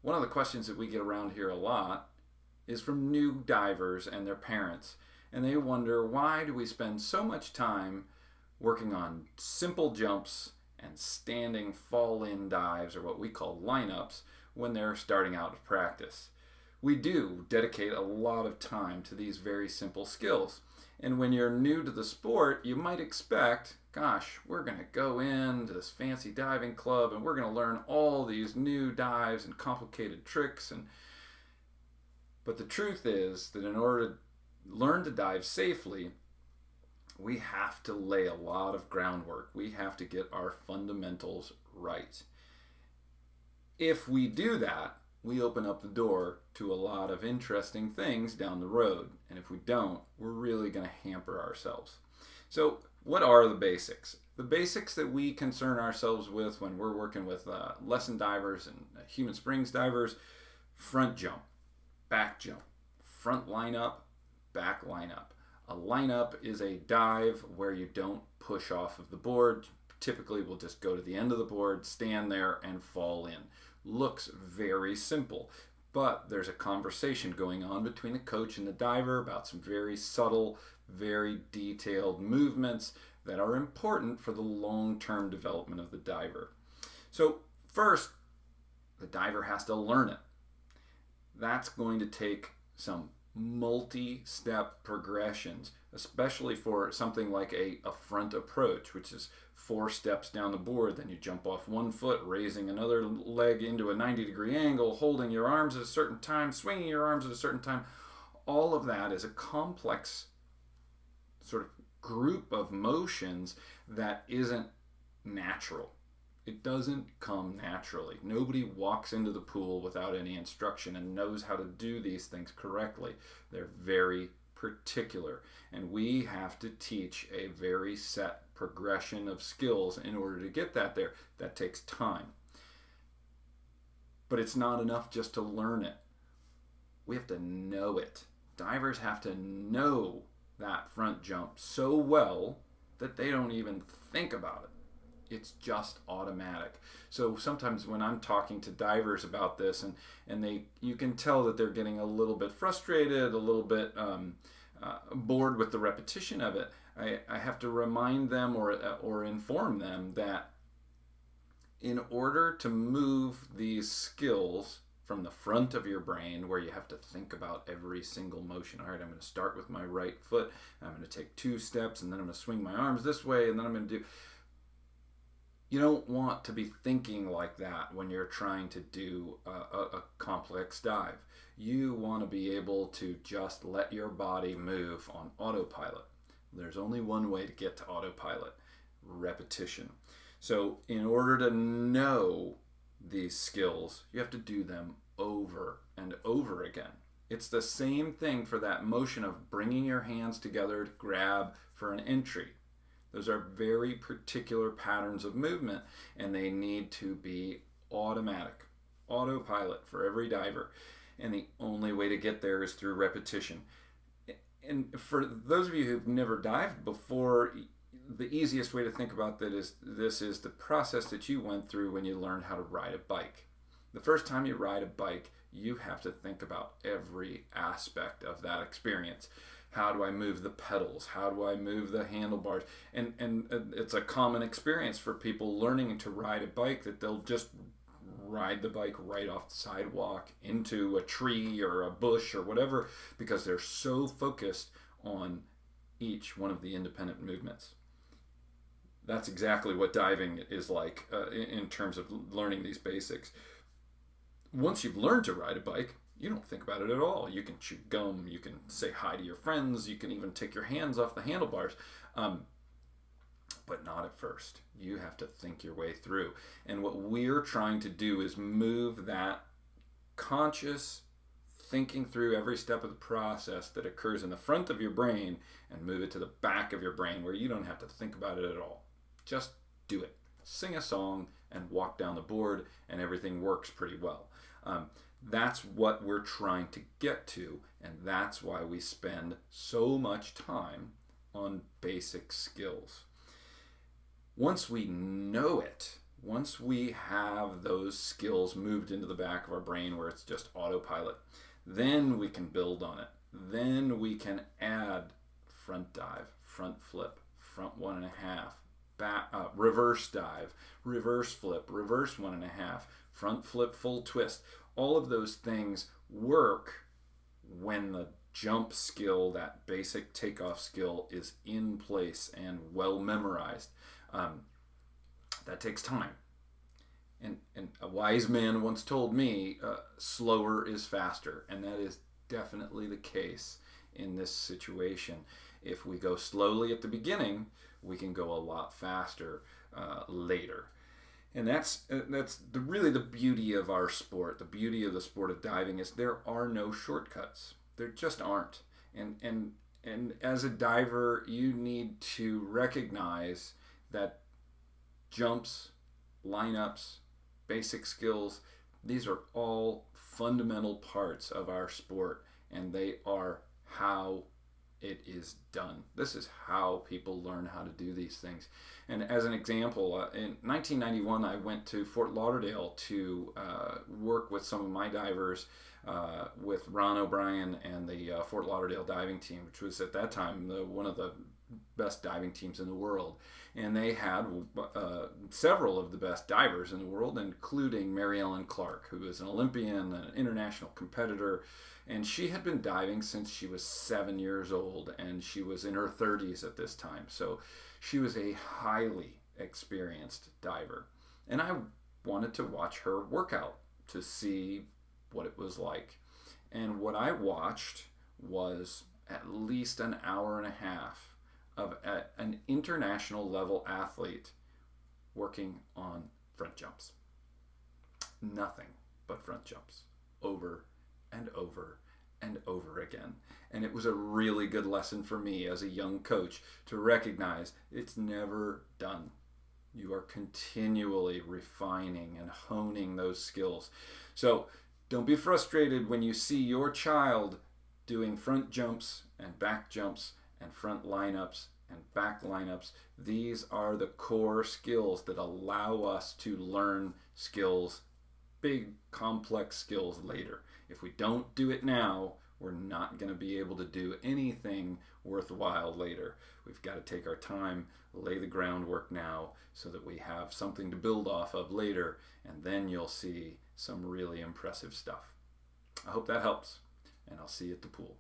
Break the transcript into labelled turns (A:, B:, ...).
A: One of the questions that we get around here a lot is from new divers and their parents. And they wonder, why do we spend so much time working on simple jumps and standing fall in dives, or what we call lineups, when they're starting out to practice? We do dedicate a lot of time to these very simple skills. And when you're new to the sport, you might expect, gosh, we're going to go into this fancy diving club and we're going to learn all these new dives and complicated tricks. But the truth is that in order to learn to dive safely, we have to lay a lot of groundwork. We have to get our fundamentals right. If we do that, we open up the door to a lot of interesting things down the road. And if we don't, we're really going to hamper ourselves. So, what are the basics? The basics that we concern ourselves with when we're working with lesson divers and human springs divers: front jump, back jump, front lineup, back lineup. A lineup is a dive where you don't push off of the board. Typically, we'll just go to the end of the board, stand there, and fall in. Looks very simple, but there's a conversation going on between the coach and the diver about some very subtle, very detailed movements that are important for the long-term development of the diver. So first, the diver has to learn it. That's going to take some multi-step progressions, especially for something like a front approach, which is 4 steps down the board. Then you jump off one foot, raising another leg into a 90-degree angle, holding your arms at a certain time, swinging your arms at a certain time. All of that is a complex sort of group of motions that isn't natural. It doesn't come naturally. Nobody walks into the pool without any instruction and knows how to do these things correctly. They're very particular, and we have to teach a very set progression of skills in order to get that there. That takes time. But it's not enough just to learn it. We have to know it. Divers have to know that front jump so well that they don't even think about it. It's just automatic. So sometimes when I'm talking to divers about this, and you can tell that they're getting a little bit frustrated, a little bit bored with the repetition of it, I have to remind them or inform them that in order to move these skills from the front of your brain, where you have to think about every single motion. All right, I'm going to start with my right foot. I'm going to take 2 steps, and then I'm going to swing my arms this way, and then I'm going to do... You don't want to be thinking like that when you're trying to do a complex dive. You want to be able to just let your body move on autopilot. There's only one way to get to autopilot: repetition. So in order to know these skills, you have to do them over and over again. It's the same thing for that motion of bringing your hands together to grab for an entry. Those are very particular patterns of movement, and they need to be automatic, autopilot for every diver. And the only way to get there is through repetition. And for those of you who've never dived before, the easiest way to think about that is this is the process that you went through when you learned how to ride a bike. The first time you ride a bike, you have to think about every aspect of that experience. How do I move the pedals? How do I move the handlebars? And it's a common experience for people learning to ride a bike that they'll just ride the bike right off the sidewalk into a tree or a bush or whatever, because they're so focused on each one of the independent movements. That's exactly what diving is like in terms of learning these basics. Once you've learned to ride a bike, you don't think about it at all. You can chew gum, you can say hi to your friends, you can even take your hands off the handlebars, but not at first. You have to think your way through. And what we're trying to do is move that conscious thinking through every step of the process that occurs in the front of your brain and move it to the back of your brain, where you don't have to think about it at all. Just do it. Sing a song and walk down the board, and everything works pretty well. That's what we're trying to get to, and that's why we spend so much time on basic skills. Once we know it, once we have those skills moved into the back of our brain where it's just autopilot, then we can build on it. Then we can add front dive, front flip, front 1.5, back, reverse dive, reverse flip, reverse 1.5, front flip, full twist. All of those things work when the jump skill, that basic takeoff skill, is in place and well memorized. That takes time. And a wise man once told me, slower is faster. And that is definitely the case in this situation. If we go slowly at the beginning, we can go a lot faster later. And that's really the beauty of our sport. The beauty of the sport of diving is there are no shortcuts. There just aren't. And as a diver, you need to recognize that jumps, lineups, basic skills, these are all fundamental parts of our sport, and they are how it is done. This is how people learn how to do these things. And as an example, in 1991, I went to Fort Lauderdale to work with some of my divers, with Ron O'Brien and the Fort Lauderdale diving team, which was at that time one of the best diving teams in the world. And they had several of the best divers in the world, including Mary Ellen Clark, who is an Olympian, an international competitor. And she had been diving since she was 7 years old, and she was in her 30s at this time. So she was a highly experienced diver. And I wanted to watch her workout to see what it was like. And what I watched was at least an hour and a half of an international level athlete working on front jumps. Nothing but front jumps, over and over and over again. And it was a really good lesson for me as a young coach to recognize it's never done. You are continually refining and honing those skills. So don't be frustrated when you see your child doing front jumps and back jumps and front lineups and back lineups. These are the core skills that allow us to learn skills, big complex skills later. If we don't do it now, we're not going to be able to do anything worthwhile later. We've got to take our time, lay the groundwork now so that we have something to build off of later, and then you'll see some really impressive stuff. I hope that helps, and I'll see you at the pool.